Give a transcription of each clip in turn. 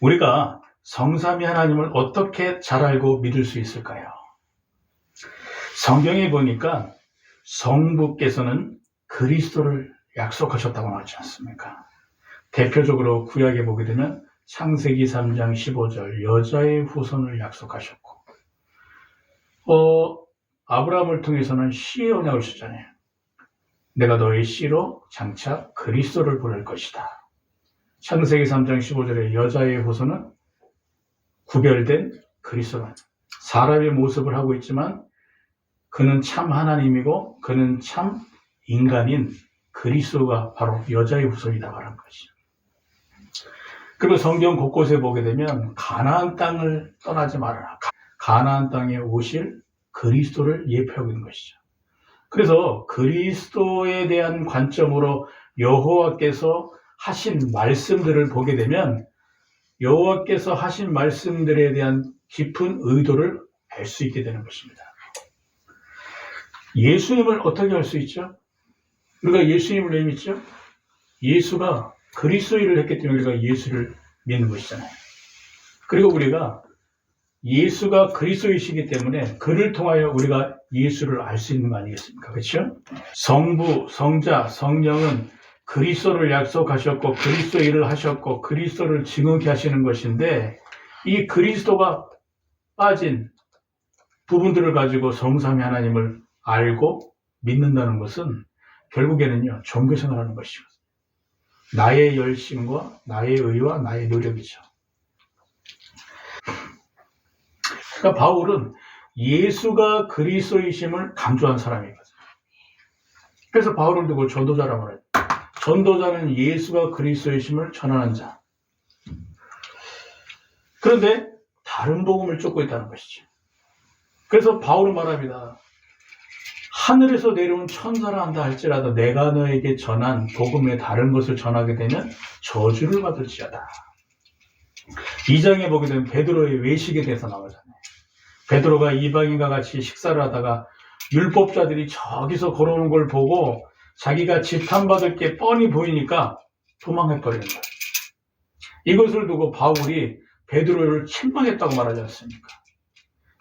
우리가 성삼위 하나님을 어떻게 잘 알고 믿을 수 있을까요? 성경에 보니까 성부께서는 그리스도를 약속하셨다고 나오지 않습니까? 대표적으로 구약에 보게 되면 창세기 3장 15절 여자의 후손을 약속하셨고 아브라함을 통해서는 씨의 언약을 주잖아요. 내가 너의 씨로 장차 그리스도를 보낼 것이다. 창세기 3장 15절에 여자의 후손은 구별된 그리스도는 사람의 모습을 하고 있지만 그는 참 하나님이고 그는 참 인간인 그리스도가 바로 여자의 후손이다 말한 것이죠. 그리고 성경 곳곳에 보게 되면 가나안 땅을 떠나지 말아라. 가나안 땅에 오실 그리스도를 예표하고 있는 것이죠. 그래서 그리스도에 대한 관점으로 여호와께서 하신 말씀들을 보게 되면 여호와께서 하신 말씀들에 대한 깊은 의도를 알 수 있게 되는 것입니다. 예수님을 어떻게 알 수 있죠? 우리가 예수님을 왜 믿죠? 예수가 그리스도 일을 했기 때문에 우리가 예수를 믿는 것이잖아요. 그리고 우리가 예수가 그리스도이시기 때문에 그를 통하여 우리가 예수를 알 수 있는 거 아니겠습니까? 그렇죠? 성부, 성자, 성령은 그리스도를 약속하셨고 그리스도 일을 하셨고 그리스도를 증언케 하시는 것인데 이 그리스도가 빠진 부분들을 가지고 성삼위 하나님을 알고 믿는다는 것은 결국에는요 종교생활하는 것이거든요. 나의 열심과 나의 의와 나의 노력이죠. 그러니까 바울은 예수가 그리스도이심을 강조한 사람이거든요. 그래서 바울을 두고 전도자라고 말해요. 전도자는 예수가 그리스도이심을 전하는 자. 그런데 다른 복음을 쫓고 있다는 것이죠. 그래서 바울은 말합니다. 하늘에서 내려온 천사라 한다 할지라도 내가 너에게 전한 복음의 다른 것을 전하게 되면 저주를 받을지어다. 2장에 보게 되면 베드로의 외식에 대해서 나오잖아요. 베드로가 이방인과 같이 식사를 하다가 율법자들이 저기서 걸어오는 걸 보고 자기가 지탄받을 게 뻔히 보이니까 도망해버리는 거예요. 이것을 두고 바울이 베드로를 책망했다고 말하지 않습니까?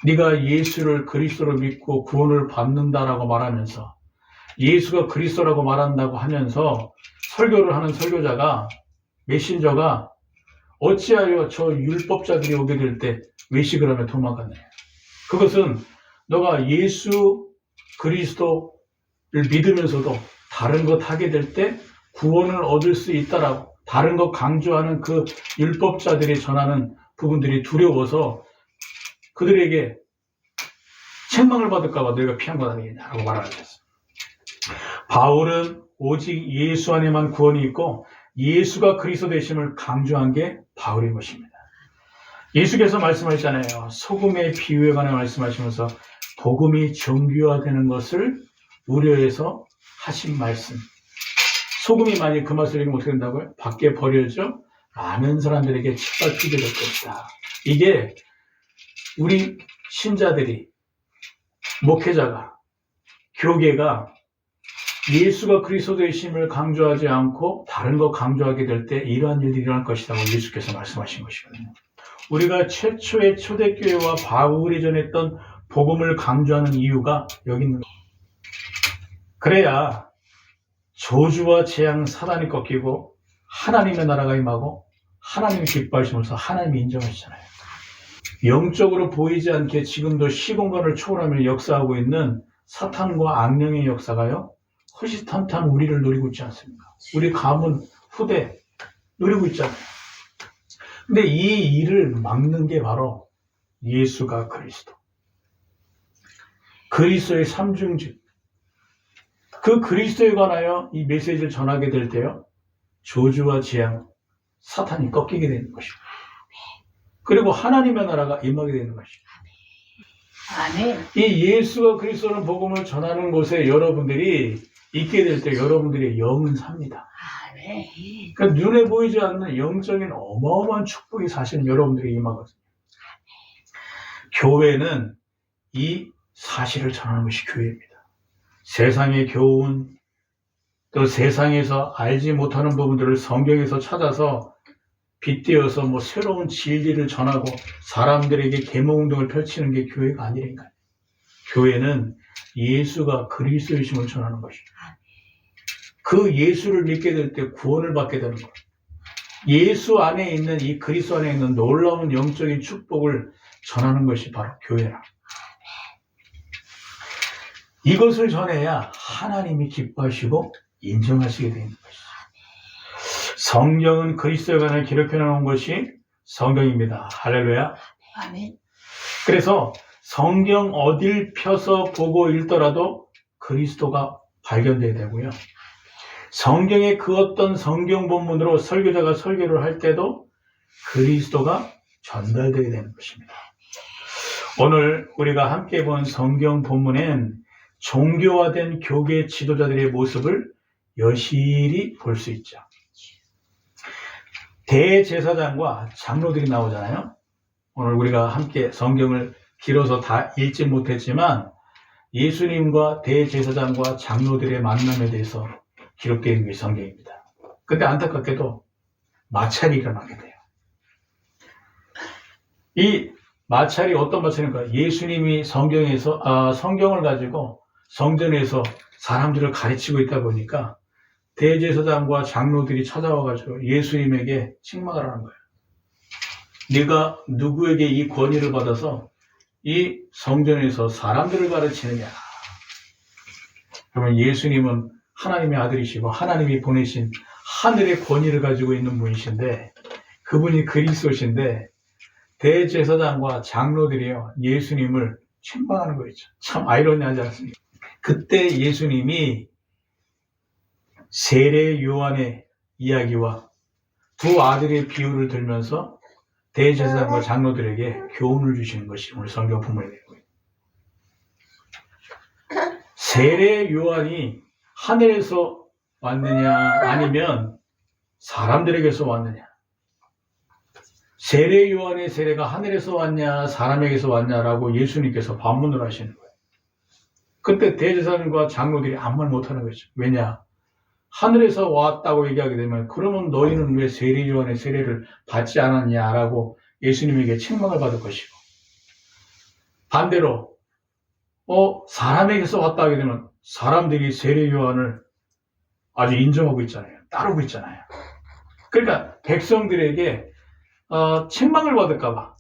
네가 예수를 그리스도로 믿고 구원을 받는다라고 말하면서 예수가 그리스도라고 말한다고 하면서 설교를 하는 설교자가 메신저가 어찌하여 저 율법자들이 오게 될 때 외식을 하며 도망갔느냐. 그것은 너가 예수 그리스도를 믿으면서도 다른 것 하게 될 때 구원을 얻을 수 있다라고 다른 것 강조하는 그 율법자들이 전하는 부분들이 두려워서 그들에게 책망을 받을까봐 너희가 피한 것 아니겠냐라고 말하셨어요. 바울은 오직 예수 안에만 구원이 있고 예수가 그리스도 되심을 강조한 게 바울인 것입니다. 예수께서 말씀하셨잖아요. 소금의 비유에 관해 말씀하시면서 복음이 정교화되는 것을 우려해서 하신 말씀. 소금이 만약 그 맛을 잃으면 어떻게 된다고요? 밖에 버려져 많은 사람들에게 짓밟히게 될 것이다. 이게 우리 신자들이 목회자가 교계가 예수가 그리스도의 심을 강조하지 않고 다른 거 강조하게 될 때 이러한 일들이 일어날 것이라고 예수께서 말씀하신 것이거든요. 우리가 최초의 초대교회와 바울이 전했던 복음을 강조하는 이유가 여기 있는 거예요. 그래야 저주와 재앙 사단이 꺾이고 하나님의 나라가 임하고 하나님이 기뻐하시면서 하나님이 인정하시잖아요. 영적으로 보이지 않게 지금도 시공간을 초월하며 역사하고 있는 사탄과 악령의 역사가요. 허시탄탄 우리를 노리고 있지 않습니까? 우리 가문, 후대 노리고 있잖아요. 근데 이 일을 막는 게 바로 예수가 그리스도. 그리스도의 삼중직. 그 그리스도에 관하여 이 메시지를 전하게 될 때요. 저주와 재앙, 사탄이 꺾이게 되는 것입니다. 그리고 하나님의 나라가 임하게 되는 것입니다. 아멘. 이 예수가 그리스도는 복음을 전하는 곳에 여러분들이 있게 될 때 여러분들의 영은 삽니다. 아멘. 그러니까 눈에 보이지 않는 영적인 어마어마한 축복이 사실은 여러분들에게 임하거든요. 교회는 이 사실을 전하는 것이 교회입니다. 세상의 교훈, 또 세상에서 알지 못하는 부분들을 성경에서 찾아서 빗대어서 뭐 새로운 진리를 전하고 사람들에게 계몽운동을 펼치는 게 교회가 아니라니까요. 교회는 예수가 그리스도이심을 전하는 것입니다. 그 예수를 믿게 될 때 구원을 받게 되는 거예요. 예수 안에 있는 이 그리스도 안에 있는 놀라운 영적인 축복을 전하는 것이 바로 교회라. 이것을 전해야 하나님이 기뻐하시고 인정하시게 되는 것이죠. 성경은 그리스도에 관해 기록해 놓은 것이 성경입니다. 할렐루야. 아멘. 그래서 성경 어딜 펴서 보고 읽더라도 그리스도가 발견돼야 되고요. 성경의 그 어떤 성경 본문으로 설교자가 설교를 할 때도 그리스도가 전달되어야 되는 것입니다. 오늘 우리가 함께 본 성경 본문엔 종교화된 교계 지도자들의 모습을 여실히 볼 수 있죠. 대제사장과 장로들이 나오잖아요. 오늘 우리가 함께 성경을 길어서 다 읽지 못했지만 예수님과 대제사장과 장로들의 만남에 대해서 기록되어 있는 게 성경입니다. 근데 안타깝게도 마찰이 일어나게 돼요. 이 마찰이 어떤 마찰인가? 예수님이 성경을 가지고 성전에서 사람들을 가르치고 있다 보니까 대제사장과 장로들이 찾아와가지고 예수님에게 책망을 하는 거예요. 네가 누구에게 이 권위를 받아서 이 성전에서 사람들을 가르치느냐? 그러면 예수님은 하나님의 아들이시고 하나님이 보내신 하늘의 권위를 가지고 있는 분이신데 그분이 그리스도신데 대제사장과 장로들이요 예수님을 책망하는 거였죠. 참 아이러니하지 않습니까? 그때 예수님이 세례 요한의 이야기와 두 아들의 비유를 들면서 대제사장과 장로들에게 교훈을 주시는 것이 오늘 성경 본문이 되고요. 세례 요한이 하늘에서 왔느냐 아니면 사람들에게서 왔느냐? 세례 요한의 세례가 하늘에서 왔냐 사람에게서 왔냐라고 예수님께서 반문을 하시는 거예요. 그때 대제사장과 장로들이 아무 말 못하는 거죠. 왜냐? 하늘에서 왔다고 얘기하게 되면 그러면 너희는 왜 세례 요한의 세례를 받지 않았냐라고 예수님에게 책망을 받을 것이고 반대로 사람에게서 왔다 하게 되면 사람들이 세례 요한을 아주 인정하고 있잖아요. 따르고 있잖아요. 그러니까 백성들에게 책망을 받을까 봐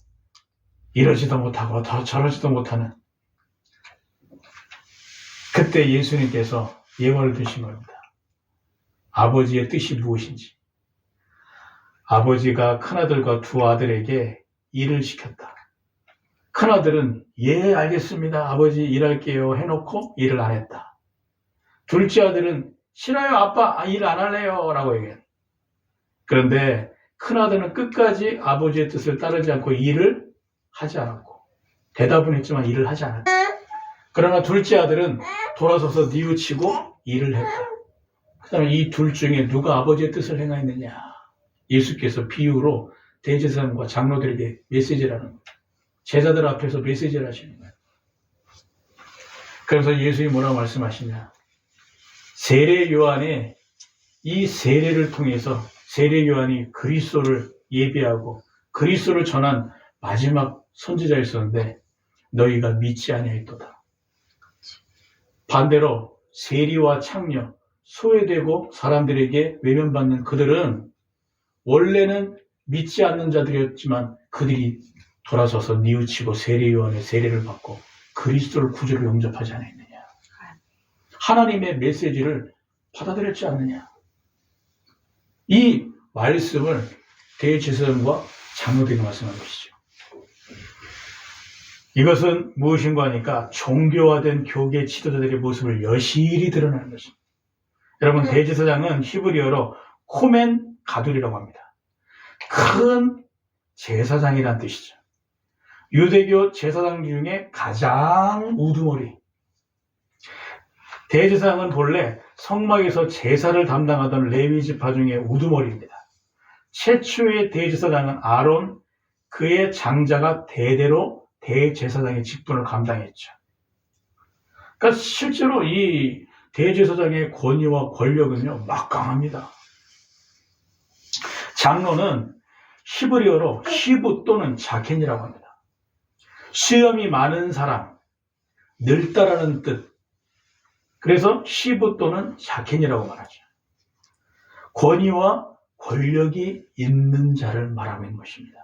이러지도 못하고 저러지도 못하는 그때 예수님께서 예언을 드신 겁니다. 아버지의 뜻이 무엇인지. 아버지가 큰아들과 두 아들에게 일을 시켰다. 큰아들은 예 알겠습니다. 아버지 일할게요 해놓고 일을 안 했다. 둘째 아들은 싫어요 아빠 일 안 할래요 라고 얘기했다. 그런데 큰아들은 끝까지 아버지의 뜻을 따르지 않고 일을 하지 않았고 대답은 했지만 일을 하지 않았다. 그러나 둘째 아들은 돌아서서 뉘우치고 일을 했다. 그 다음에 이 둘 중에 누가 아버지의 뜻을 행하였느냐? 예수께서 비유로 대제사장과 장로들에게 메시지를 하는 거예요. 제자들 앞에서 메시지를 하시는 거예요. 그래서 예수님이 뭐라고 말씀하시냐? 세례 요한의 이 세례를 통해서 세례 요한이 그리스도를 예비하고 그리스도를 전한 마지막 선지자였었는데 너희가 믿지 아니하였도다. 반대로 세리와 창녀, 소외되고 사람들에게 외면받는 그들은 원래는 믿지 않는 자들이었지만 그들이 돌아서서 뉘우치고 세례 요한의 세례를 받고 그리스도를 구주로 영접하지 않았느냐. 하나님의 메시지를 받아들였지 않느냐. 이 말씀을 대제사장과 장로들이 말씀한 것이죠. 이것은 무엇인가 하니까 종교화된 교계 지도자들의 모습을 여실히 드러내는 것입니다. 여러분 대제사장은 히브리어로 코멘 가둘이라고 합니다. 큰 제사장이란 뜻이죠. 유대교 제사장 중에 가장 우두머리. 대제사장은 본래 성막에서 제사를 담당하던 레위 지파 중에 우두머리입니다. 최초의 대제사장은 아론, 그의 장자가 대대로 대제사장의 직분을 감당했죠. 그러니까 실제로 이 대제사장의 권위와 권력은요 막강합니다. 장로는 히브리어로 시부 또는 자켄이라고 합니다. 수염이 많은 사람, 늙다라는 뜻. 그래서 시부 또는 자켄이라고 말하죠. 권위와 권력이 있는 자를 말하고 있는 것입니다.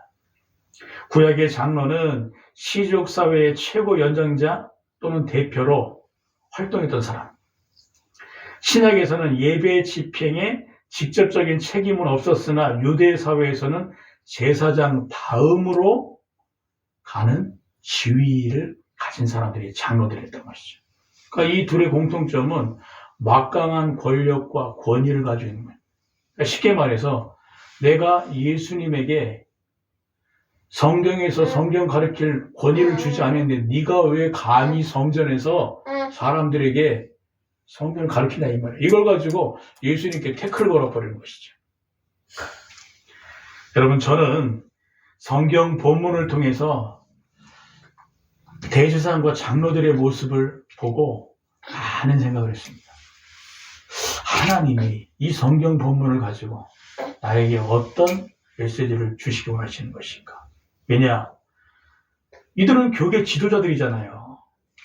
구약의 장로는 시족 사회의 최고 연장자 또는 대표로 활동했던 사람. 신약에서는 예배 집행에 직접적인 책임은 없었으나 유대 사회에서는 제사장 다음으로 가는 지위를 가진 사람들이 장로들이었던 것이죠. 그러니까 이 둘의 공통점은 막강한 권력과 권위를 가지고 있는 거예요. 그러니까 쉽게 말해서 내가 예수님에게 성경에서 성경 가르칠 권위를 주지 않았는데 네가 왜 감히 성전에서 사람들에게 성경을 가르치냐 이 말이에요. 이걸 가지고 예수님께 태클을 걸어버리는 것이죠. 여러분, 저는 성경 본문을 통해서 대제사장과 장로들의 모습을 보고 많은 생각을 했습니다. 하나님이 이 성경 본문을 가지고 나에게 어떤 메시지를 주시기 원하시는 것인가? 왜냐? 이들은 교계 지도자들이잖아요.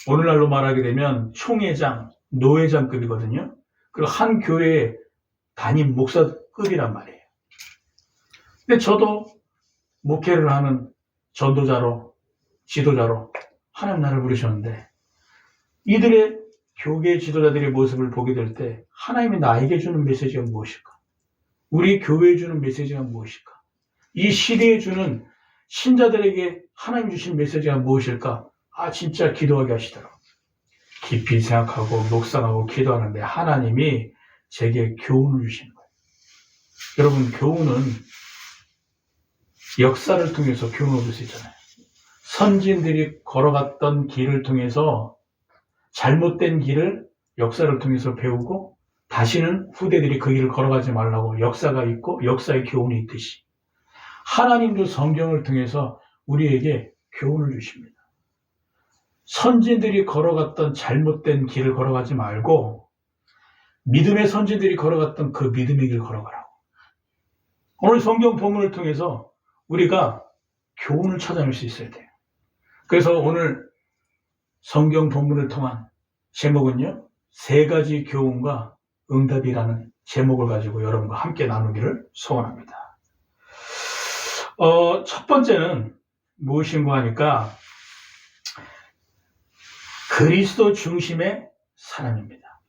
오늘날로 말하게 되면 총회장, 노회장급이거든요. 그리고 한 교회의 담임 목사급이란 말이에요. 근데 저도 목회를 하는 전도자로, 지도자로 하나님 나를 부르셨는데 이들의 교계 지도자들의 모습을 보게 될 때 하나님이 나에게 주는 메시지가 무엇일까? 우리 교회에 주는 메시지가 무엇일까? 이 시대에 주는 신자들에게 하나님 주신 메시지가 무엇일까? 진짜 기도하게 하시더라고요. 깊이 생각하고 묵상하고 기도하는데 하나님이 제게 교훈을 주시는 거예요. 여러분, 교훈은 역사를 통해서 교훈을 얻을 수 있잖아요. 선진들이 걸어갔던 길을 통해서 잘못된 길을 역사를 통해서 배우고 다시는 후대들이 그 길을 걸어가지 말라고 역사가 있고 역사의 교훈이 있듯이 하나님도 성경을 통해서 우리에게 교훈을 주십니다. 선진들이 걸어갔던 잘못된 길을 걸어가지 말고 믿음의 선진들이 걸어갔던 그 믿음의 길을 걸어가라고. 오늘 성경 본문을 통해서 우리가 교훈을 찾아낼 수 있어야 돼요. 그래서 오늘 성경 본문을 통한 제목은요, 3가지 교훈과 응답이라는 제목을 가지고 여러분과 함께 나누기를 소원합니다. 첫 번째는 무엇인가 하니까 그리스도 중심의 사람입니다.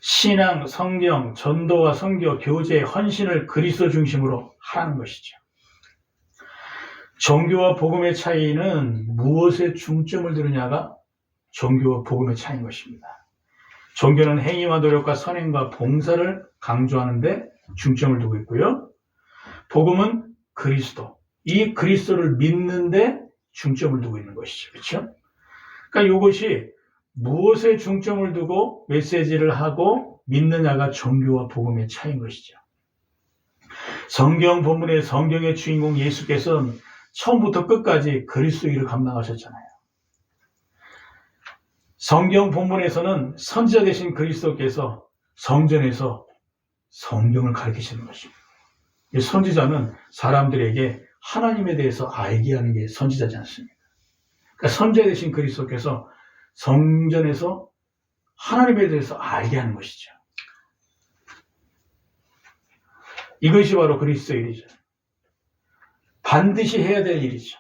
신앙, 성경, 전도와 선교, 교제, 헌신을 그리스도 중심으로 하라는 것이죠. 종교와 복음의 차이는 무엇에 중점을 두느냐가 종교와 복음의 차이인 것입니다. 종교는 행위와 노력과 선행과 봉사를 강조하는 데 중점을 두고 있고요. 복음은 그리스도, 이 그리스도를 믿는 데 중점을 두고 있는 것이죠. 그렇죠? 그러니까 이것이 무엇에 중점을 두고 메시지를 하고 믿느냐가 종교와 복음의 차이인 것이죠. 성경 본문의 성경의 주인공 예수께서는 처음부터 끝까지 그리스도의 일을 감당하셨잖아요. 성경 본문에서는 선지자 되신 그리스도께서 성전에서 성경을 가르치시는 것입니다. 이 선지자는 사람들에게 하나님에 대해서 알게 하는 게 선지자지 않습니까? 그러니까 선지자 되신 그리스도께서 성전에서 하나님에 대해서 알게 하는 것이죠. 이것이 바로 그리스도의 일이죠. 반드시 해야 될 일이죠.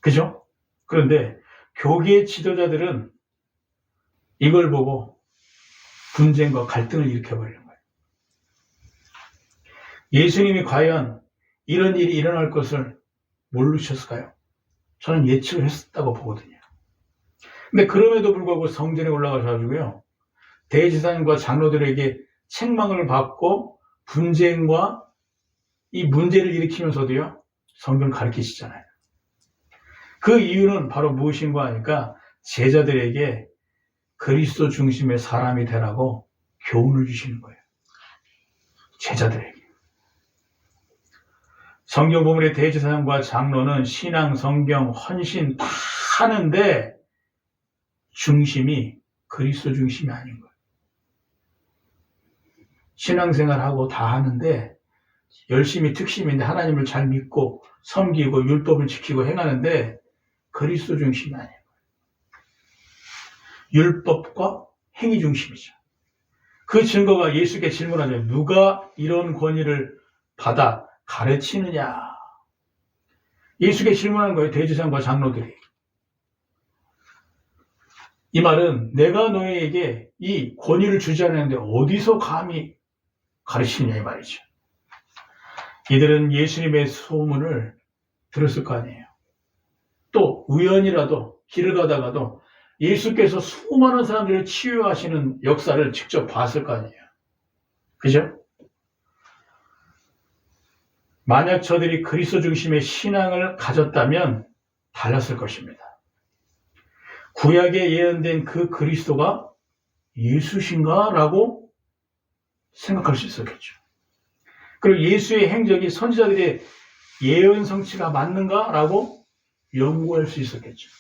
그죠? 그런데 교계 지도자들은 이걸 보고 분쟁과 갈등을 일으켜버리는 거예요. 예수님이 과연 이런 일이 일어날 것을 모르셨을까요? 저는 예측을 했다고 보거든요. 근데 그럼에도 불구하고 성전에 올라가셔가지고요, 대제사장과 장로들에게 책망을 받고 분쟁과 이 문제를 일으키면서도요, 성경을 가르치시잖아요. 그 이유는 바로 무엇인가 하니까 제자들에게 그리스도 중심의 사람이 되라고 교훈을 주시는 거예요. 제자들에게. 성경 본문의 대제사장과 장로는 신앙, 성경, 헌신 다 하는데 중심이 그리스도 중심이 아닌 거예요. 신앙생활하고 다 하는데 열심히 특심인데 하나님을 잘 믿고 섬기고 율법을 지키고 행하는데 그리스도 중심이 아니에요. 율법과 행위 중심이죠. 그 증거가 예수께 질문하죠. 누가 이런 권위를 받아 가르치느냐? 예수께 질문한 거예요. 대제사장과 장로들이. 이 말은 내가 너희에게 이 권위를 주지 않았는데 어디서 감히 가르치느냐 이 말이죠. 이들은 예수님의 소문을 들었을 거 아니에요. 또 우연이라도 길을 가다가도 예수께서 수많은 사람들을 치유하시는 역사를 직접 봤을 거 아니에요. 그죠? 만약 저들이 그리스도 중심의 신앙을 가졌다면 달랐을 것입니다. 구약에 예언된 그 그리스도가 예수신가? 라고 생각할 수 있었겠죠. 그리고 예수의 행적이 선지자들의 예언 성취가 맞는가? 라고 연구할 수 있었겠죠.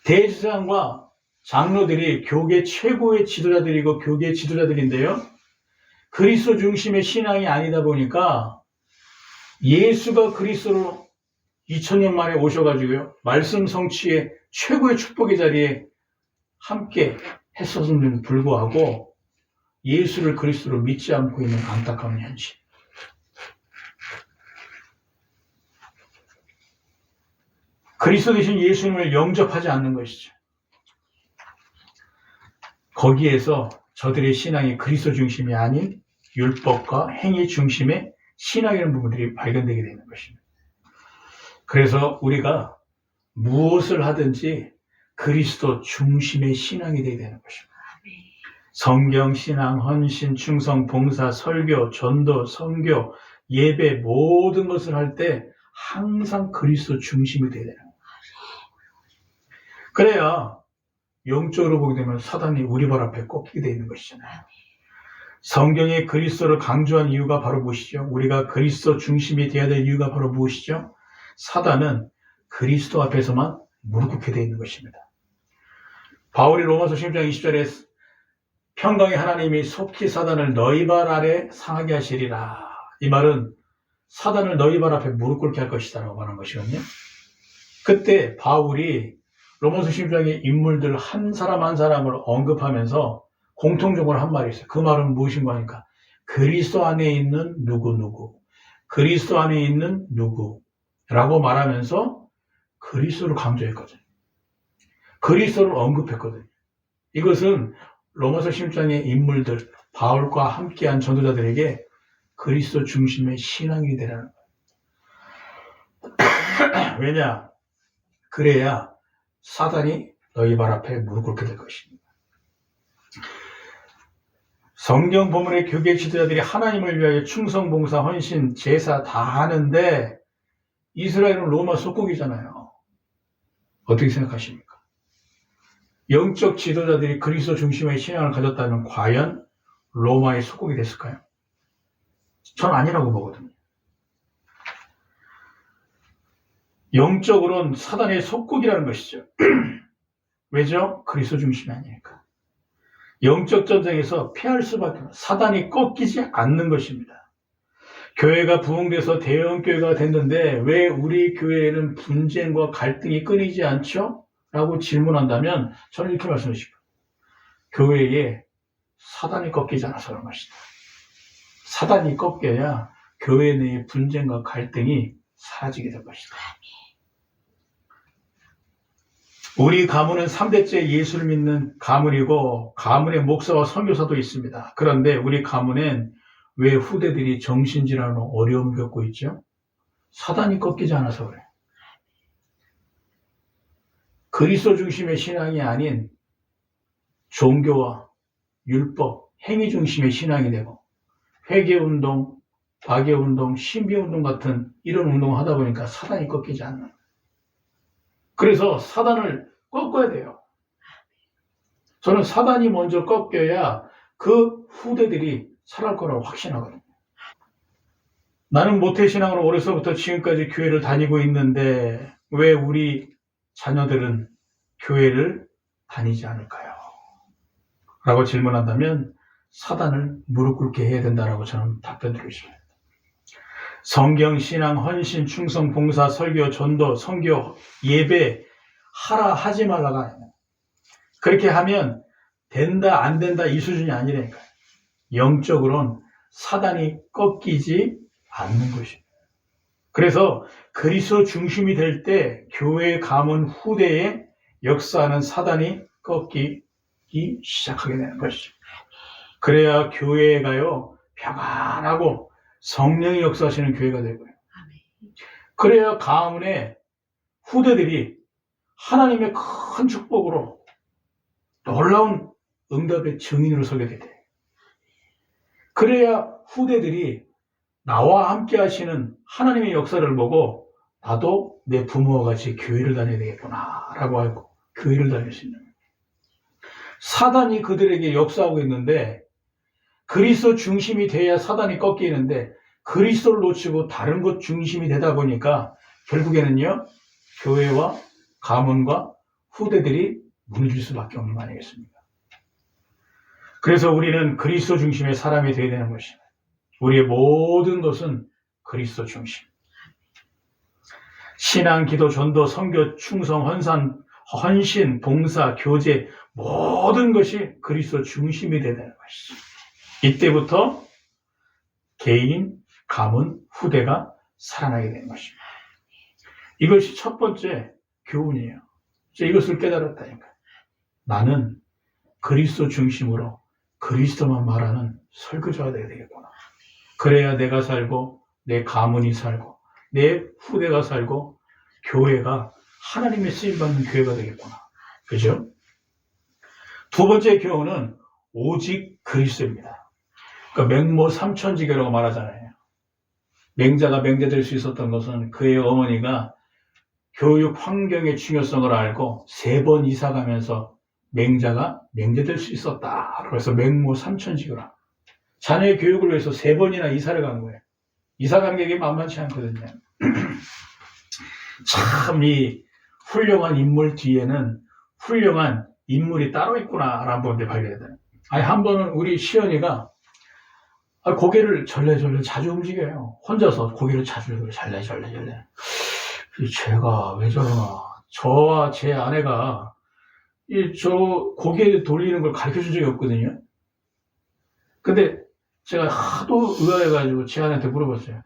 대제사장과 장로들이 교계 최고의 지도자들이고 교계 지도자들인데요. 그리스도 중심의 신앙이 아니다 보니까 예수가 그리스도로 2000년 만에 오셔가지고요. 말씀 성취의 최고의 축복의 자리에 함께 했었음에도 불구하고 예수를 그리스도로 믿지 않고 있는 안타까운 현실. 그리스도 대신 예수님을 영접하지 않는 것이죠. 거기에서 저들의 신앙이 그리스도 중심이 아닌 율법과 행위 중심의 신앙이라는 부분들이 발견되게 되는 것입니다. 그래서 우리가 무엇을 하든지 그리스도 중심의 신앙이 되게 되는 것입니다. 성경, 신앙, 헌신, 충성, 봉사, 설교, 전도, 선교, 예배 모든 것을 할 때 항상 그리스도 중심이 되어야 되는 거예요. 그래야 영적으로 보게 되면 사단이 우리 발 앞에 꺾이게 되어 있는 것이잖아요. 성경에 그리스도를 강조한 이유가 바로 무엇이죠? 우리가 그리스도 중심이 되어야 될 이유가 바로 무엇이죠? 사단은 그리스도 앞에서만 무릎 꿇게 되어 있는 것입니다. 바울이 로마서 10장 20절에 평강의 하나님이 속히 사단을 너희 발 아래 상하게 하시리라. 이 말은 사단을 너희 발 앞에 무릎 꿇게 할 것이다 라고 말한 것이거든요. 그때 바울이 로마서 10장의 인물들 한 사람 한 사람을 언급하면서 공통적으로 한 말이 있어요. 그 말은 무엇인가 하니까 그리스도 안에 있는 누구 그리스도 안에 있는 누구라고 말하면서 그리스도를 강조했거든요. 그리스도를 언급했거든요. 이것은 로마서 10장의 인물들 바울과 함께한 전도자들에게 그리스도 중심의 신앙이 되라는 거예요. 왜냐? 그래야 사단이 너희 발 앞에 무릎 꿇게 될 것입니다. 성경 본문의 교계 지도자들이 하나님을 위하여 충성, 봉사, 헌신, 제사 다 하는데 이스라엘은 로마 속국이잖아요. 어떻게 생각하십니까? 영적 지도자들이 그리스도 중심의 신앙을 가졌다면 과연 로마의 속국이 됐을까요? 전 아니라고 보거든요. 영적으로는 사단의 속국이라는 것이죠. 왜죠? 그리스도 중심이 아니니까. 영적 전쟁에서 피할 수밖에 없어요. 사단이 꺾이지 않는 것입니다. 교회가 부흥돼서 대형교회가 됐는데 왜 우리 교회에는 분쟁과 갈등이 끊이지 않죠? 라고 질문한다면 저는 이렇게 말씀드리고 교회에 사단이 꺾이지 않아서 그런 것이다. 사단이 꺾여야 교회 내의 분쟁과 갈등이 사라지게 될 것이다. 우리 가문은 3대째 예수를 믿는 가문이고 가문의 목사와 선교사도 있습니다. 그런데 우리 가문엔 왜 후대들이 정신질환으로 어려움을 겪고 있죠? 사단이 꺾이지 않아서 그래요. 그리스도 중심의 신앙이 아닌 종교와 율법, 행위 중심의 신앙이 되고 회개운동, 박예운동, 신비운동 같은 이런 운동을 하다 보니까 사단이 꺾이지 않는 거예요. 그래서 사단을 꺾어야 돼요. 저는 사단이 먼저 꺾여야 그 후대들이 살아갈 거라고 확신하거든요. 나는 모태신앙으로 어려서부터 지금까지 교회를 다니고 있는데 왜 우리 자녀들은 교회를 다니지 않을까요? 라고 질문한다면 사단을 무릎 꿇게 해야 된다라고 저는 답변 드리고 싶습니다. 성경, 신앙, 헌신, 충성, 봉사, 설교, 전도, 선교, 예배 하라 하지 말라가 아니에요. 그렇게 하면 된다 안 된다 이 수준이 아니라니까요. 영적으로는 사단이 꺾이지 않는 것입니다. 그래서 그리스도 중심이 될 때 교회 가문 후대에 역사하는 사단이 꺾이기 시작하게 되는 것이죠. 그래야 교회가요 평안하고 성령이 역사하시는 교회가 되고요. 그래야 가문의 후대들이 하나님의 큰 축복으로 놀라운 응답의 증인으로 서게 돼요. 그래야 후대들이 나와 함께 하시는 하나님의 역사를 보고 나도 내 부모와 같이 교회를 다녀야 되겠구나 라고 하고 교회를 다닐 수 있는 거예요. 사단이 그들에게 역사하고 있는데 그리스도 중심이 돼야 사단이 꺾이는데 그리스도를 놓치고 다른 것 중심이 되다 보니까 결국에는요 교회와 가문과 후대들이 무너질 수밖에 없는 거 아니겠습니까? 그래서 우리는 그리스도 중심의 사람이 되어야 되는 것입니다. 우리의 모든 것은 그리스도 중심. 신앙, 기도, 전도, 선교, 충성, 헌신, 봉사, 교제 모든 것이 그리스도 중심이 되는 것이죠. 이때부터 개인, 가문, 후대가 살아나게 되는 것입니다. 이것이 첫 번째 교훈이에요. 이것을 깨달았다니까. 나는 그리스도 중심으로 그리스도만 말하는 설교자가 되어야 되겠구나. 그래야 내가 살고 내 가문이 살고 내 후대가 살고 교회가 하나님의 쓰임받는 교회가 되겠구나. 그죠? 두 번째 교훈은 오직 그리스도입니다. 그러니까 맹모 삼천지교라고 말하잖아요. 맹자가 맹자될 수 있었던 것은 그의 어머니가 교육 환경의 중요성을 알고 3번 이사 가면서 맹자가 맹자될 수 있었다. 그래서 맹모 삼천지교라. 자녀의 교육을 위해서 3번이나 이사를 간 거예요. 이사 가는 게 만만치 않거든요. 참 이 훌륭한 인물 뒤에는 훌륭한 인물이 따로 있구나라는 걸 발견해요. 한 번은 우리 시연이가 고개를 절레절레 자주 움직여요. 혼자서 고개를 자주 절레절레. 제가 왜 저러나. 저와 제 아내가 저 고개 돌리는 걸 가르쳐 준 적이 없거든요. 근데 제가 하도 의아해가지고 제 아내한테 물어봤어요.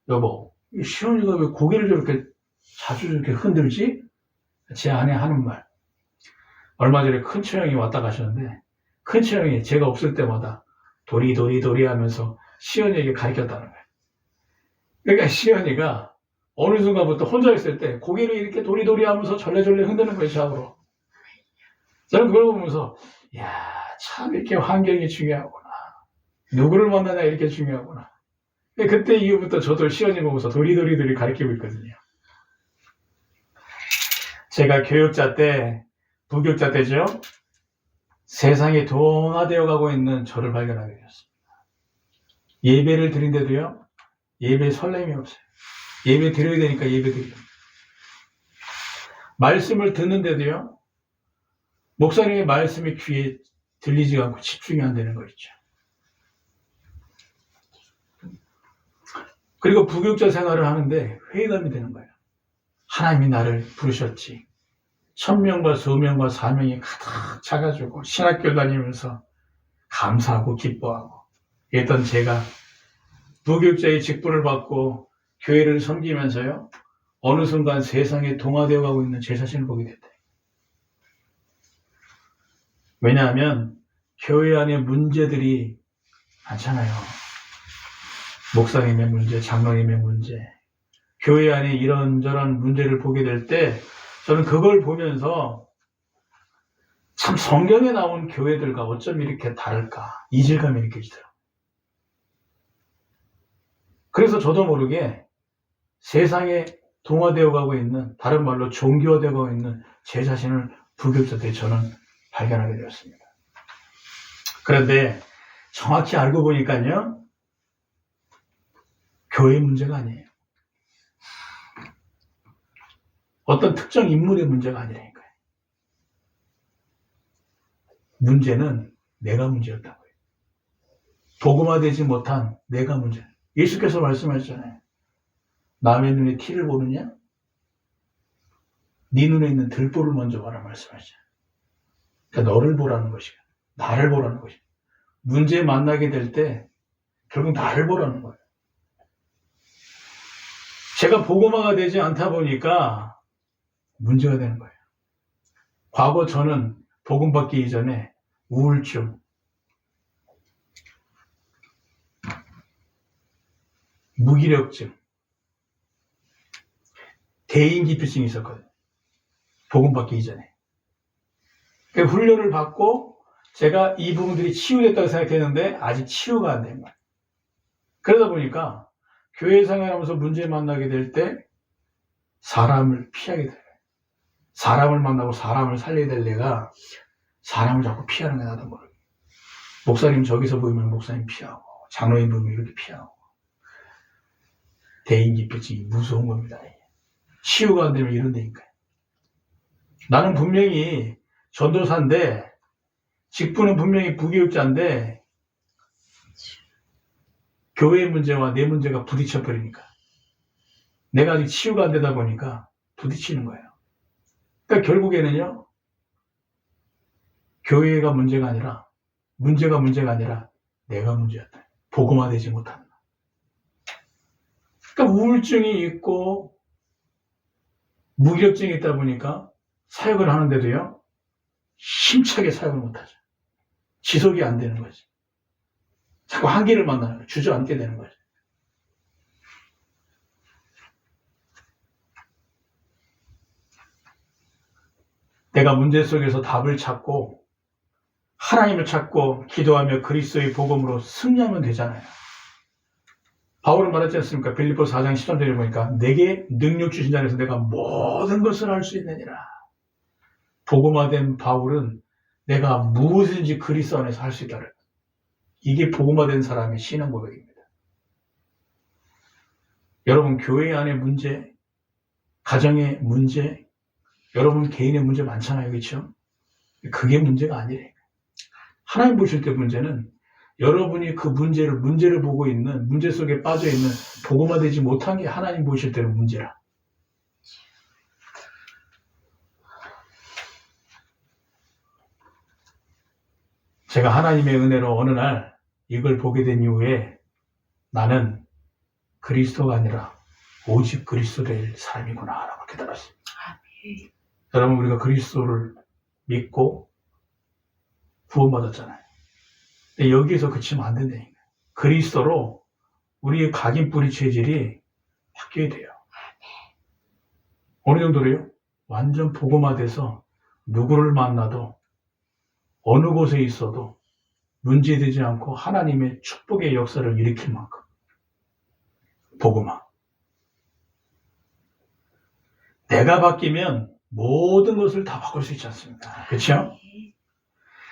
여보, 시연이가 왜 고개를 저렇게 자주 저렇게 흔들지? 제 아내 하는 말. 얼마 전에 큰처형이 왔다 가셨는데 큰처형이 제가 없을 때마다 도리 하면서 시연이에게 가르쳤다는 거예요. 그러니까 시연이가 어느 순간부터 혼자 있을 때 고개를 이렇게 도리 하면서 절레절레 흔드는 거예요, 좌우로. 저는 그걸 보면서 참 이렇게 환경이 중요하구나. 누구를 만나냐 이렇게 중요하구나. 그때 이후부터 저도 시연이 보면서 도리 가르치고 있거든요. 제가 교육자 때, 부교육자 때죠. 세상에 동화되어 가고 있는 저를 발견하게 되었습니다. 예배를 드린데도요, 예배 설렘이 없어요. 예배 드려야 되니까 예배 드려요. 말씀을 듣는데도요, 목사님의 말씀이 귀에 들리지 않고 집중이 안 되는 거 있죠. 그리고 부교육자 생활을 하는데 회의감이 되는 거예요. 하나님이 나를 부르셨지. 1000명과 소명과 사명이 가득 차가지고 신학교 다니면서 감사하고 기뻐하고 이랬던 제가 부교육자의 직분을 받고 교회를 섬기면서요. 어느 순간 세상에 동화되어 가고 있는 제 자신을 보게 됐대요. 왜냐하면 교회 안에 문제들이 많잖아요. 목사님의 문제, 장로님의 문제, 교회 안에 이런저런 문제를 보게 될 때 저는 그걸 보면서 참 성경에 나온 교회들과 어쩜 이렇게 다를까 이질감이 느껴지더라고요. 그래서 저도 모르게 세상에 동화되어 가고 있는, 다른 말로 종교화되어 가고 있는 제 자신을 부교육자 때 저는 발견하게 되었습니다. 그런데 정확히 알고 보니까요, 교회 문제가 아니에요. 어떤 특정 인물의 문제가 아니라니까요. 문제는 내가 문제였다고요. 복음화되지 못한 내가 문제. 예수께서 말씀하셨잖아요. 남의 눈에 티를 보느냐? 네 눈에 있는 들보를 먼저 봐라 말씀하시잖아요. 그러니까 너를 보라는 것이야. 나를 보라는 것이야. 문제 만나게 될 때 결국 나를 보라는 거예요. 제가 복음화가 되지 않다 보니까 문제가 되는 거예요. 과거 저는 복음 받기 이전에 우울증, 무기력증, 대인기피증이 있었거든요. 복음 받기 이전에. 그러니까 훈련을 받고 제가 이 부분들이 치유됐다고 생각했는데 아직 치유가 안 된 거예요. 그러다 보니까 교회 생활하면서 문제 만나게 될 때 사람을 피하게 돼요. 사람을 만나고 사람을 살려야 될 내가 사람을 자꾸 피하는 게 나도 모르게. 목사님 저기서 보이면 목사님 피하고, 장로님 보이면 이렇게 피하고. 대인기피증이 무서운 겁니다. 치유가 안 되면 이런 데니까요. 나는 분명히 전도사인데, 직분은 분명히 부교육자인데, 교회의 문제와 내 문제가 부딪혀버리니까. 내가 아직 치유가 안 되다 보니까 부딪히는 거예요. 그러니까 결국에는요, 교회가 문제가 아니라 내가 문제였다. 복음화되지 못한다. 그러니까 우울증이 있고 무기력증이 있다 보니까 사역을 하는데도요, 힘차게 사역을 못하죠. 지속이 안 되는 거지. 자꾸 한계를 만나는 거예요. 주저앉게 되는 거죠. 내가 문제 속에서 답을 찾고 하나님을 찾고 기도하며 그리스도의 복음으로 승리하면 되잖아요. 바울은 말했지 않습니까? 빌립보서 4장 13절에 보니까 내게 능력 주신 자에서 내가 모든 것을 할 수 있느니라. 복음화된 바울은 내가 무엇인지 그리스도 안에서 할 수 있다. 이게 복음화된 사람의 신앙 고백입니다. 여러분 교회 안의 문제, 가정의 문제, 여러분 개인의 문제 많잖아요. 그렇죠? 그게 문제가 아니래요. 하나님 보실 때 문제는 여러분이 그 문제를 보고 있는, 문제 속에 빠져 있는 복음화되지 못한 게 하나님 보실 때는 문제라. 제가 하나님의 은혜로 어느 날 이걸 보게 된 이후에 나는 그리스도가 아니라 오직 그리스도 될 사람이구나 라고 깨달았습니다. 여러분 우리가 그리스도를 믿고 구원받았잖아요. 근데 여기에서 그치면 안 된다니까요. 그리스도로 우리의 각인뿌리 체질이 바뀌어야 돼요. 어느 정도로요? 완전 복음화돼서 누구를 만나도 어느 곳에 있어도 문제되지 않고 하나님의 축복의 역사를 일으킬 만큼 복음화. 내가 바뀌면 모든 것을 다 바꿀 수 있지 않습니까? 그렇죠?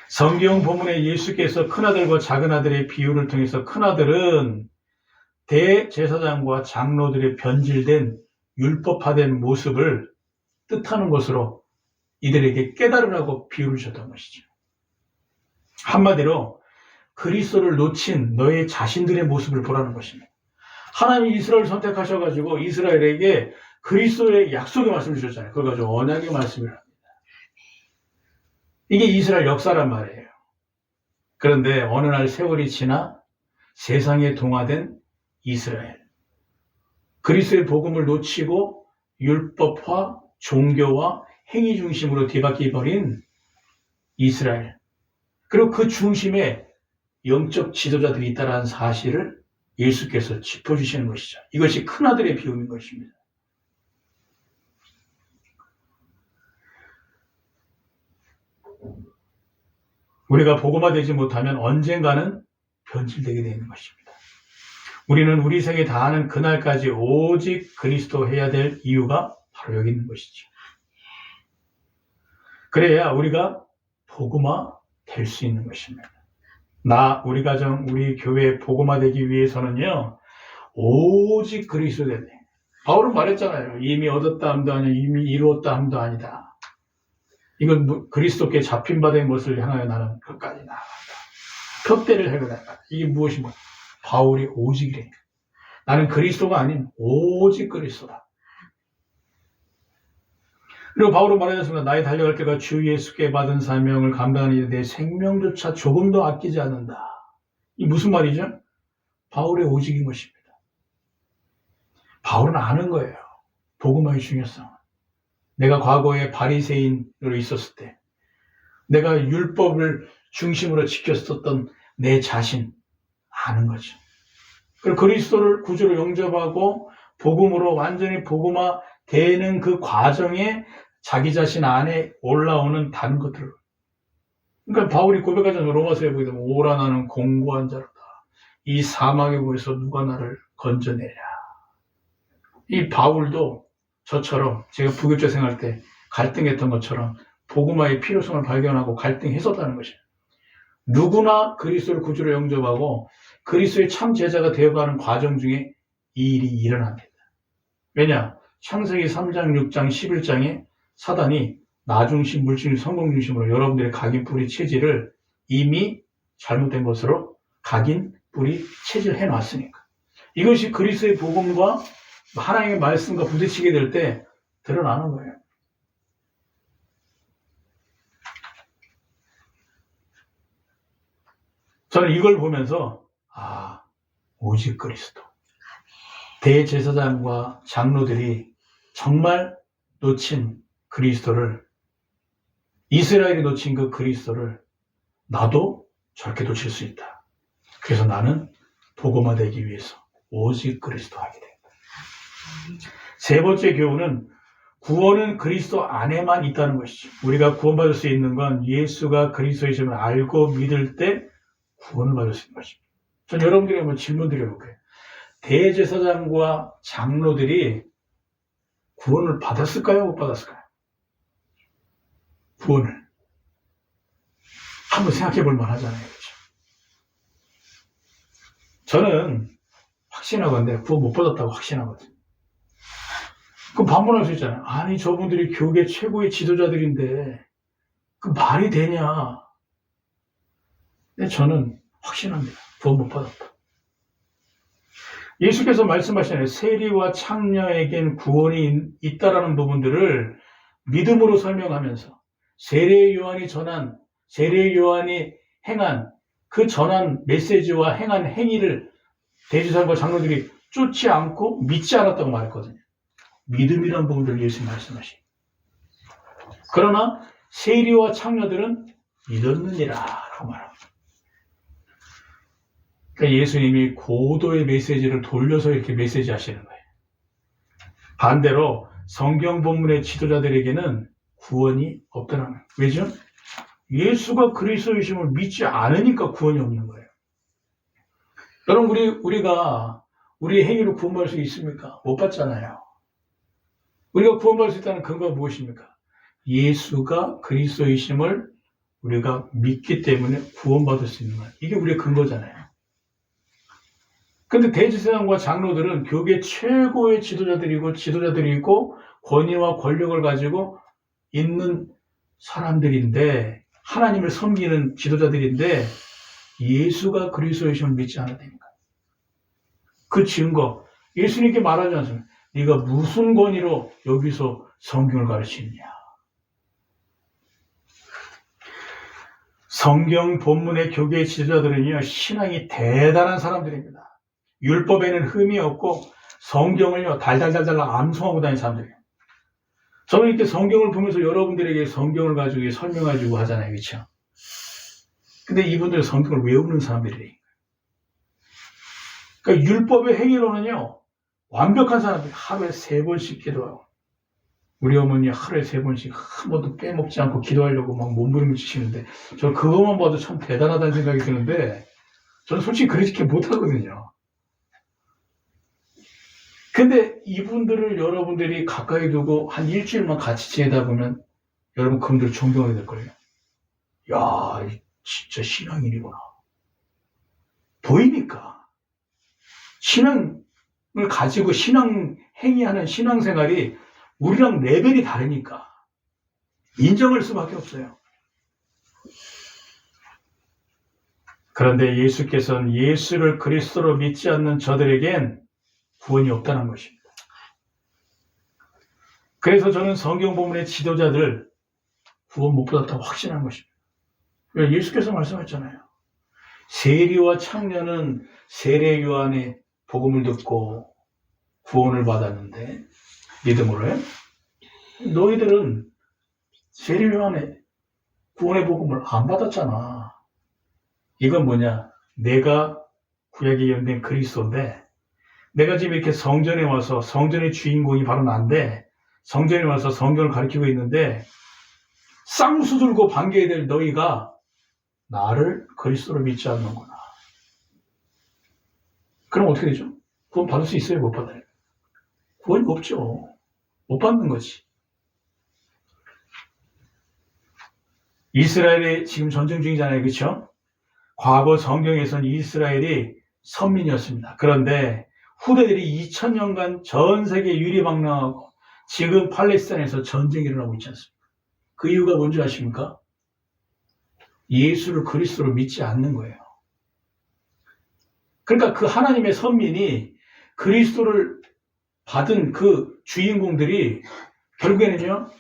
성경 본문에 예수께서 큰아들과 작은아들의 비유를 통해서 큰아들은 대제사장과 장로들의 변질된 율법화된 모습을 뜻하는 것으로 이들에게 깨달으라고 비유를 주셨던 것이죠. 한마디로 그리스도를 놓친 너의 자신들의 모습을 보라는 것입니다. 하나님이 이스라엘을 선택하셔가지고 이스라엘에게 그리스도의 약속의 말씀을 주셨잖아요. 그걸 가지고 언약의 말씀을 합니다. 이게 이스라엘 역사란 말이에요. 그런데 어느 날 세월이 지나 세상에 동화된 이스라엘. 그리스도의 복음을 놓치고 율법화, 종교와 행위 중심으로 뒤바뀌어버린 이스라엘. 그리고 그 중심에 영적 지도자들이 있다는 사실을 예수께서 짚어주시는 것이죠. 이것이 큰아들의 비유인 것입니다. 우리가 복음화되지 못하면 언젠가는 변질되게 되는 것입니다. 우리는 우리 생에 다하는 그날까지 오직 그리스도 해야 될 이유가 바로 여기 있는 것이죠. 그래야 우리가 복음화 될 수 있는 것입니다. 우리 가정, 우리 교회 복음화되기 위해서는요, 오직 그리스도 되네. 바울은 말했잖아요. 이미 얻었다 함도 아니요, 이미 이루었다 함도 아니다. 이건 그리스도께 잡힌 바 된 것을 향하여 나는 끝까지 나아간다. 푯대를 해결한다. 이게 무엇인가? 바울이 오직이래. 나는 그리스도가 아닌 오직 그리스도다. 그리고 바울은 말하였습니다. 나의 달려갈 때가 주 예수께 받은 사명을 감당하니 내 생명조차 조금도 아끼지 않는다. 이 무슨 말이죠? 바울의 오직인 것입니다. 바울은 아는 거예요. 복음화의 중요성. 내가 과거에 바리새인으로 있었을 때 내가 율법을 중심으로 지켰었던 내 자신 아는 거죠. 그리고 그리스도를 구주로 영접하고 복음으로 완전히 복음화 되는 그 과정에 자기 자신 안에 올라오는 다른 것들을. 그러니까 바울이 고백하잖아요. 로마서에 보게 되면 오라 나는 공고한 자로다. 이 사망의 구에서 누가 나를 건져내랴. 이 바울도 저처럼 제가 부교체 생활 때 갈등했던 것처럼 복음화의 필요성을 발견하고 갈등했었다는 것이에요. 누구나 그리스도를 구주로 영접하고 그리스도의 참 제자가 되어가는 과정 중에 이 일이 일어납니다. 왜냐? 창세기 3장, 6장, 11장에 사단이 나중심, 물질, 성공 중심으로 여러분들의 각인, 뿌리, 체질을 이미 잘못된 것으로 각인, 뿌리, 체질을 해놨으니까. 이것이 그리스도의 복음과 하나님의 말씀과 부딪히게 될 때 드러나는 거예요. 저는 이걸 보면서 오직 그리스도. 대제사장과 장로들이 정말 놓친 그리스도를, 이스라엘이 놓친 그 그리스도를 나도 저렇게 놓칠 수 있다. 그래서 나는 복음화되기 위해서 오직 그리스도 하게 된다. 세 번째 교훈은 구원은 그리스도 안에만 있다는 것이죠. 우리가 구원받을 수 있는 건 예수가 그리스도이심을 알고 믿을 때 구원을 받을 수 있는 것입니다. 전 여러분들에게 한번 질문 드려볼게요. 대제사장과 장로들이 구원을 받았을까요? 못 받았을까요? 구원을. 한번 생각해 볼 만하잖아요. 그렇죠? 저는 확신하건대 구원 못 받았다고 확신하거든요. 그럼 반문할 수 있잖아요. 아니 저분들이 교계 최고의 지도자들인데 그 말이 되냐. 근데 저는 확신합니다. 구원 못 받았다. 예수께서 말씀하시잖아요. 세리와 창녀에겐 구원이 있다라는 부분들을 믿음으로 설명하면서 세례 요한이 행한 그 전한 메시지와 행한 행위를 대제사장과 장로들이 쫓지 않고 믿지 않았다고 말했거든요. 믿음이란 부분들을 예수님이 말씀하시고. 그러나 세리와 창녀들은 믿었느니라 라고 말합니다. 그러니까 예수님이 고도의 메시지를 돌려서 이렇게 메시지 하시는 거예요. 반대로 성경 본문의 지도자들에게는 구원이 없다는 거예요. 왜죠? 예수가 그리스도이심을 믿지 않으니까 구원이 없는 거예요. 여러분 우리가 우리의 행위로 구원받을 수 있습니까? 못 받잖아요. 우리가 구원받을 수 있다는 근거가 무엇입니까? 예수가 그리스도이심을 우리가 믿기 때문에 구원받을 수 있는 거예요. 이게 우리의 근거잖아요. 근데 대제사장과 장로들은 교계 최고의 지도자들이고 권위와 권력을 가지고 있는 사람들인데 하나님을 섬기는 지도자들인데 예수가 그리스도이심을 믿지 않았다니까. 그 증거 예수님께 말하지 않습니까? 네가 무슨 권위로 여기서 성경을 가르치느냐. 성경 본문의 교계 지도자들은요 신앙이 대단한 사람들입니다. 율법에는 흠이 없고 성경을요 달달달달 암송하고 다니는 사람들이에요. 저는 이렇게 성경을 보면서 여러분들에게 성경을 가지고 설명해주고 하잖아요. 그렇죠? 근데 이분들은 성경을 외우는 사람들이에요. 그러니까 율법의 행위로는요 완벽한 사람들이 하루에 3번씩 기도하고 우리 어머니 하루에 3번씩 한 번도 빼먹지 않고 기도하려고 막 몸부림치시는데 저는 그것만 봐도 참 대단하다는 생각이 드는데 저는 솔직히 그렇게 못하거든요. 근데 이분들을 여러분들이 가까이 두고 한 일주일만 같이 지내다 보면 여러분 그분들 존경하게 될 거예요. 야, 진짜 신앙인이구나. 보이니까. 신앙을 가지고 신앙 행위하는 신앙생활이 우리랑 레벨이 다르니까 인정할 수밖에 없어요. 그런데 예수께서는 예수를 그리스도로 믿지 않는 저들에겐 구원이 없다는 것입니다. 그래서 저는 성경 본문의 지도자들 구원 못 받았다고 확신한 것입니다. 왜? 예수께서 말씀하셨잖아요. 세리와 창녀는 세례 요한의 복음을 듣고 구원을 받았는데 믿음으로요. 너희들은 세례 요한의 구원의 복음을 안 받았잖아. 이건 뭐냐? 내가 구약에 예언된 그리스도인데 내가 지금 이렇게 성전에 와서 성전의 주인공이 바로 난데 성전에 와서 성경을 가르치고 있는데 쌍수 들고 반겨야 될 너희가 나를 그리스도로 믿지 않는구나. 그럼 어떻게 되죠? 구원 받을 수 있어요? 못 받아요? 구원이 없죠. 못 받는 거지. 이스라엘이 지금 전쟁 중이잖아요. 그렇죠? 과거 성경에서는 이스라엘이 선민이었습니다. 그런데 후대들이 2000년간 전 세계 유리방랑하고 지금 팔레스타인에서 전쟁이 일어나고 있지 않습니까? 그 이유가 뭔지 아십니까? 예수를 그리스도로 믿지 않는 거예요. 그러니까 그 하나님의 선민이 그리스도를 받은 그 주인공들이 결국에는요,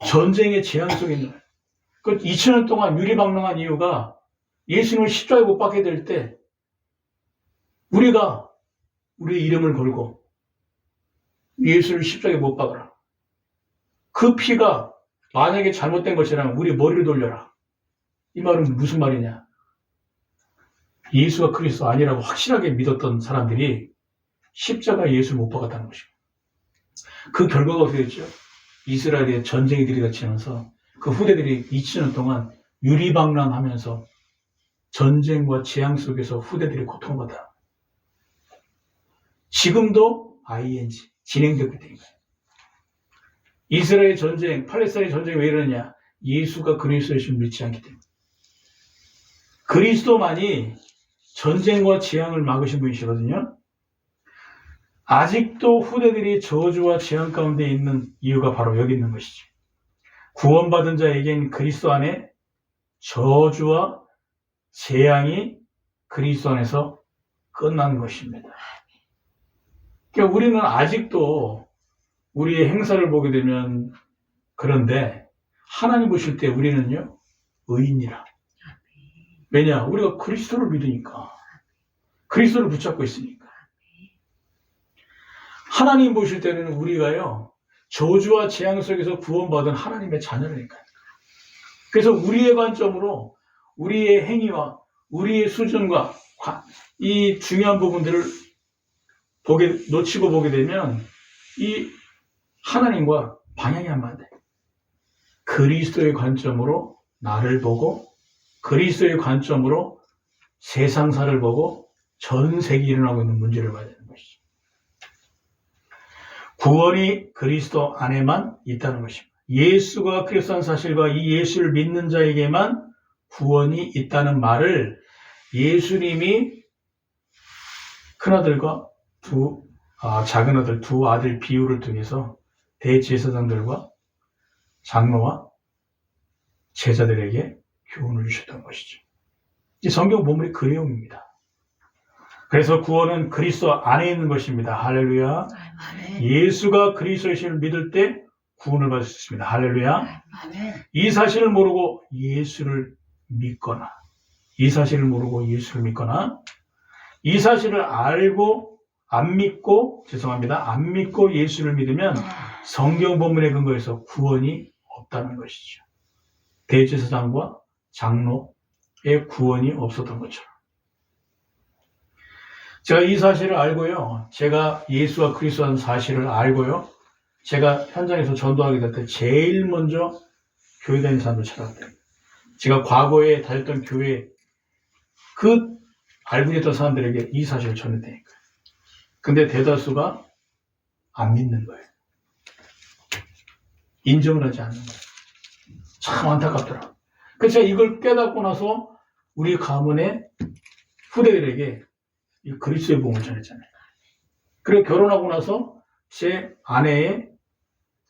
전쟁의 재앙 속에 있는 거예요. 그 2000년 동안 유리방랑한 이유가 예수님을 십자가에 못 박게 될 때 우리가 우리의 이름을 걸고 예수를 십자가에 못 박아라. 그 피가 만약에 잘못된 것이라면 우리 머리를 돌려라. 이 말은 무슨 말이냐? 예수가 그리스도 아니라고 확실하게 믿었던 사람들이 십자가에 예수를 못 박았다는 것입니다. 그 결과가 어떻게 됐죠? 이스라엘의 전쟁이 들이닥치면서 그 후대들이 2000년 동안 유리방랑하면서 전쟁과 재앙 속에서 후대들이 고통받아. 지금도 ING 진행되고 있다는 거예요. 이스라엘 전쟁, 팔레스타인 전쟁이 왜 이러느냐? 예수가 그리스도이심을 믿지 않기 때문에. 그리스도만이 전쟁과 재앙을 막으신 분이시거든요. 아직도 후대들이 저주와 재앙 가운데 있는 이유가 바로 여기 있는 것이죠. 구원받은 자에겐 그리스도 안에 저주와 재앙이 그리스도 안에서 끝난 것입니다. 그러니까 우리는 아직도 우리의 행사를 보게 되면 그런데 하나님 보실 때 우리는요, 의인이라. 왜냐? 우리가 그리스도를 믿으니까. 그리스도를 붙잡고 있으니까. 하나님 보실 때는 우리가요, 저주와 재앙 속에서 구원받은 하나님의 자녀라니까요. 그래서 우리의 관점으로 우리의 행위와 우리의 수준과 이 중요한 부분들을 놓치고 보게 되면 이 하나님과 방향이 안 맞아요. 그리스도의 관점으로 나를 보고 그리스도의 관점으로 세상사를 보고 전 세계에 일어나고 있는 문제를 봐야 되는 것이죠. 구원이 그리스도 안에만 있다는 것입니다. 예수가 그리스도라는 사실과 이 예수를 믿는 자에게만 구원이 있다는 말을 예수님이 큰아들과 작은 아들 두 아들 비유를 통해서 대제사장들과 장로와 제자들에게 교훈을 주셨던 것이죠. 이 성경 본문이 그 내용입니다. 그래서 구원은 그리스도 안에 있는 것입니다. 할렐루야. 예수가 그리스도이심을 믿을 때 구원을 받을 수 있습니다. 할렐루야. 이 사실을 모르고 예수를 믿거나 이 사실을 알고 안 믿고 예수를 믿으면 성경 본문에 근거해서 구원이 없다는 것이죠. 대제사장과 장로의 구원이 없었던 것처럼. 제가 이 사실을 알고요. 제가 예수와 그리스도라는 사실을 알고요. 제가 현장에서 전도하게 될 때 제일 먼저 교회 다니는 사람들 찾아갔대요. 제가 과거에 다녔던 교회 그 알고 있던 사람들에게 이 사실을 전했다니까요. 근데 대다수가 안 믿는 거예요. 인정을 하지 않는 거예요. 참 안타깝더라. 그래서 제가 이걸 깨닫고 나서 우리 가문의 후대들에게 이 그리스도의 복음을 전했잖아요. 그리고 결혼하고 나서 제 아내의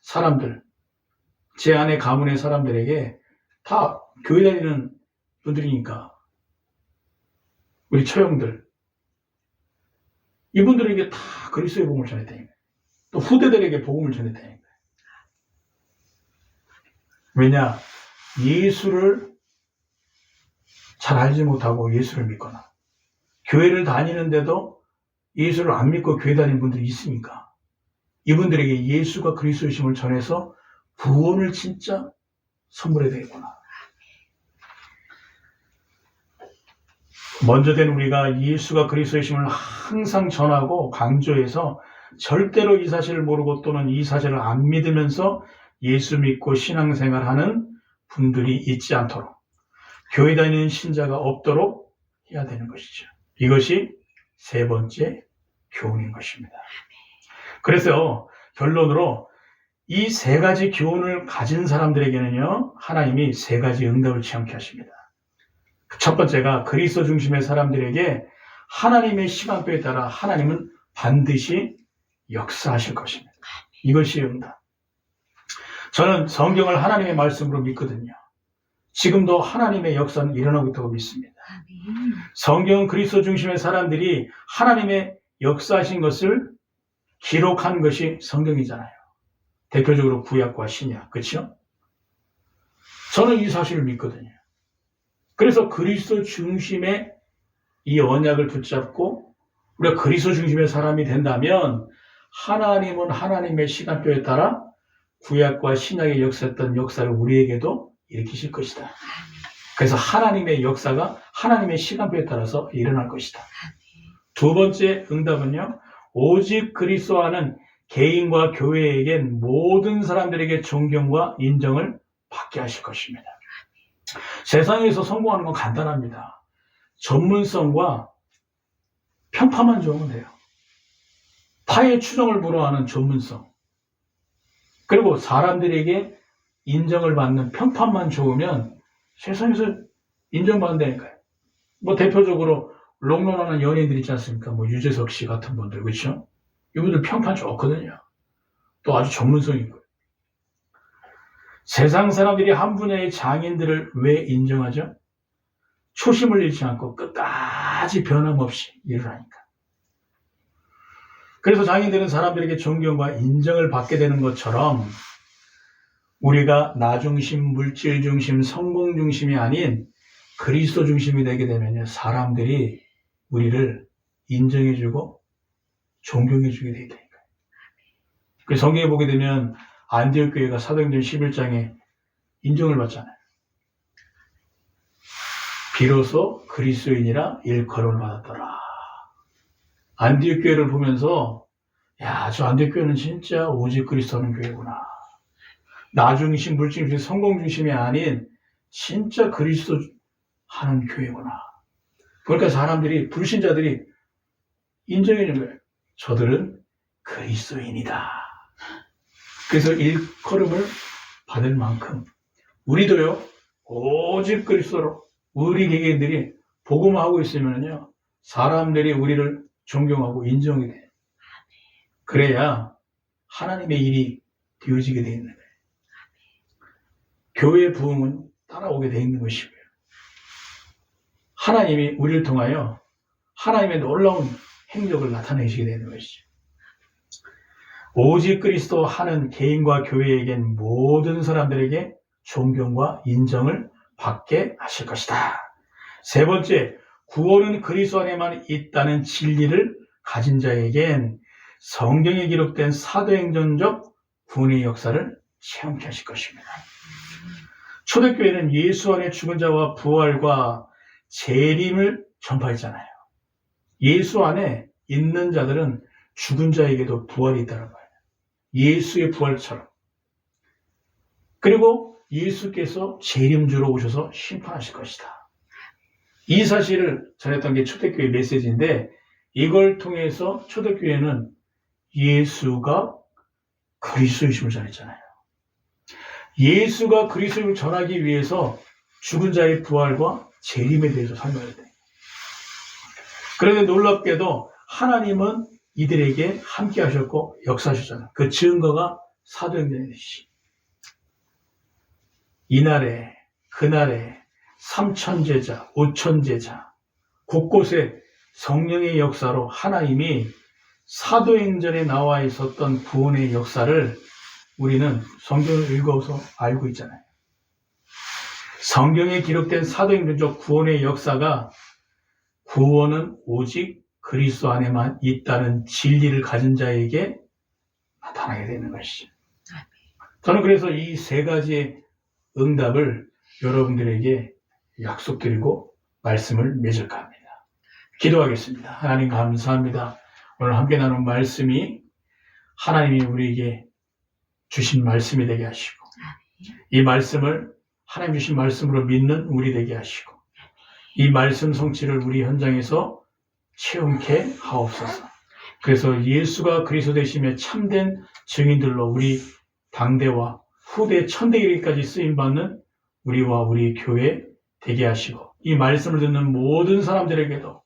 사람들, 제 아내 가문의 사람들에게 다 교회 다니는 분들이니까 우리 처형들, 이분들에게 다 그리스도의 복음을 전했다는 거예요. 또 후대들에게 복음을 전했다는 거예요. 왜냐? 예수를 잘 알지 못하고 예수를 믿거나 교회를 다니는데도 예수를 안 믿고 교회 다니는 분들이 있으니까 이분들에게 예수가 그리스도이심을 전해서 구원을 진짜 선물해야 되겠구나. 먼저 된 우리가 예수가 그리스도이심을 항상 전하고 강조해서 절대로 이 사실을 모르고 또는 이 사실을 안 믿으면서 예수 믿고 신앙생활하는 분들이 있지 않도록 교회 다니는 신자가 없도록 해야 되는 것이죠. 이것이 세 번째 교훈인 것입니다. 그래서 결론으로 이 세 가지 교훈을 가진 사람들에게는요, 하나님이 세 가지 응답을 취하게 하십니다. 첫 번째가 그리스도 중심의 사람들에게 하나님의 시간표에 따라 하나님은 반드시 역사하실 것입니다. 이것이 응답. 저는 성경을 하나님의 말씀으로 믿거든요. 지금도 하나님의 역사는 일어나고 있다고 믿습니다. 성경은 그리스도 중심의 사람들이 하나님의 역사하신 것을 기록한 것이 성경이잖아요. 대표적으로 구약과 신약, 그렇죠? 저는 이 사실을 믿거든요. 그래서 그리스도 중심의 이 언약을 붙잡고 우리가 그리스도 중심의 사람이 된다면 하나님은 하나님의 시간표에 따라 구약과 신약의 역사했던 역사를 우리에게도 일으키실 것이다. 그래서 하나님의 역사가 하나님의 시간표에 따라서 일어날 것이다. 두 번째 응답은요, 오직 그리스도 안은 개인과 교회에겐 모든 사람들에게 존경과 인정을 받게 하실 것입니다. 세상에서 성공하는 건 간단합니다. 전문성과 평판만 좋으면 돼요. 타의 추정을 불허하는 전문성, 그리고 사람들에게 인정을 받는 평판만 좋으면 세상에서 인정받는다니까요. 뭐 대표적으로 롱런하는 연예인들 있지 않습니까? 뭐 유재석 씨 같은 분들, 그렇죠? 이분들 평판 좋거든요. 또 아주 전문성 있고. 세상 사람들이 한 분야의 장인들을 왜 인정하죠? 초심을 잃지 않고 끝까지 변함없이 일을 하니까. 그래서 장인들은 사람들에게 존경과 인정을 받게 되는 것처럼 우리가 나 중심, 물질 중심, 성공 중심이 아닌 그리스도 중심이 되게 되면 사람들이 우리를 인정해주고 존경해주게 되니까요. 그 성경에 보게 되면 안디옥 교회가 사도행전 11장에 인정을 받잖아요. 비로소 그리스도인이라 일컬음을 받았더라. 안디옥 교회를 보면서 야, 저 안디옥 교회는 진짜 오직 그리스도 하는 교회구나. 나 중심, 물질 중심, 성공 중심이 아닌 진짜 그리스도 하는 교회구나. 그러니까 사람들이, 불신자들이 인정해 주는 거예요. 저들은 그리스도인이다. 그래서 일컬음을 받을 만큼 우리도요, 오직 그리스도로 우리 개개인들이 복음하고 있으면요, 사람들이 우리를 존경하고 인정하게 돼요. 그래야 하나님의 일이 되어지게 되어 있는 거예요. 교회의 부흥은 따라오게 되어 있는 것이고요. 하나님이 우리를 통하여 하나님의 놀라운 행적을 나타내시게 되는 것이죠. 오직 그리스도 하는 개인과 교회에겐 모든 사람들에게 존경과 인정을 받게 하실 것이다. 세 번째, 구원은 그리스도 안에만 있다는 진리를 가진 자에겐 성경에 기록된 사도행전적 구원의 역사를 체험케 하실 것입니다. 초대교회는 예수 안에 죽은 자와 부활과 재림을 전파했잖아요. 예수 안에 있는 자들은 죽은 자에게도 부활이 있다는 거예요. 예수의 부활처럼. 그리고 예수께서 재림주로 오셔서 심판하실 것이다. 이 사실을 전했던 게 초대교회 메시지인데, 이걸 통해서 초대교회는 예수가 그리스도이심을 전했잖아요. 예수가 그리스도를 전하기 위해서 죽은 자의 부활과 재림에 대해서 설명해야 돼요. 그런데 놀랍게도 하나님은 이들에게 함께 하셨고 역사하셨잖아요. 그 증거가 사도행전이듯이. 이날에, 그날에 3,000제자, 5,000제자, 곳곳에 성령의 역사로 하나님이 사도행전에 나와 있었던 구원의 역사를 우리는 성경을 읽어서 알고 있잖아요. 성경에 기록된 사도행전적 구원의 역사가 구원은 오직 그리스도 안에만 있다는 진리를 가진 자에게 나타나게 되는 것이죠. 저는 그래서 이 세 가지의 응답을 여러분들에게 약속드리고 말씀을 맺을까 합니다. 기도하겠습니다. 하나님 감사합니다. 오늘 함께 나눈 말씀이 하나님이 우리에게 주신 말씀이 되게 하시고 이 말씀을 하나님 주신 말씀으로 믿는 우리 되게 하시고 이 말씀 성취를 우리 현장에서 체험케 하옵소서. 그래서 예수가 그리스도 되심에 참된 증인들로 우리 당대와 후대 천대기까지 쓰임받는 우리와 우리 교회 되게 하시고 이 말씀을 듣는 모든 사람들에게도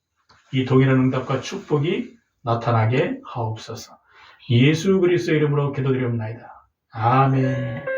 이 동일한 응답과 축복이 나타나게 하옵소서. 예수 그리스도의 이름으로 기도드리옵나이다. 아멘.